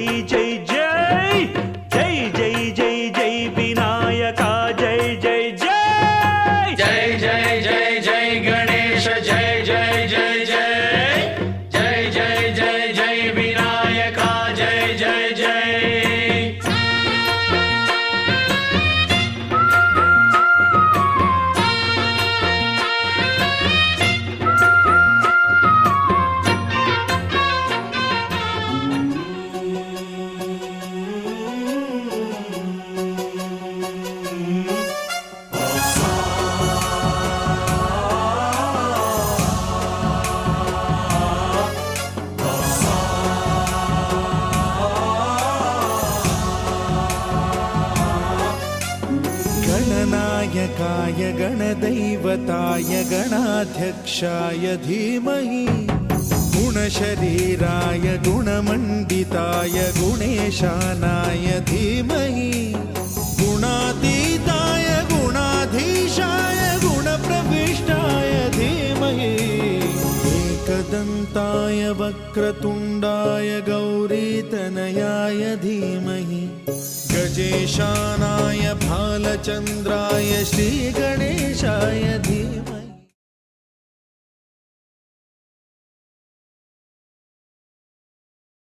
జై జై జై జై జై జై జై వినాయకా జై జై జై జై జై జై జై గణేశ జై జై జై జై జై జై జై జై వినాయకా జై జై జై गणनायकाय गणदैवताय गणाध्यक्षाय धीमहि गुणशरीराय गुणमण्डिताय गुणेशानाय धीमहि गुणातीताय गुणाधीशाय गुणप्रविष्टाय धीमहि एकदन्ताय वक्रतुण्डाय गौरीतनयाय धीमहि गजेशानाय भालचन्द्राय श्रीगणेशाय धीमहि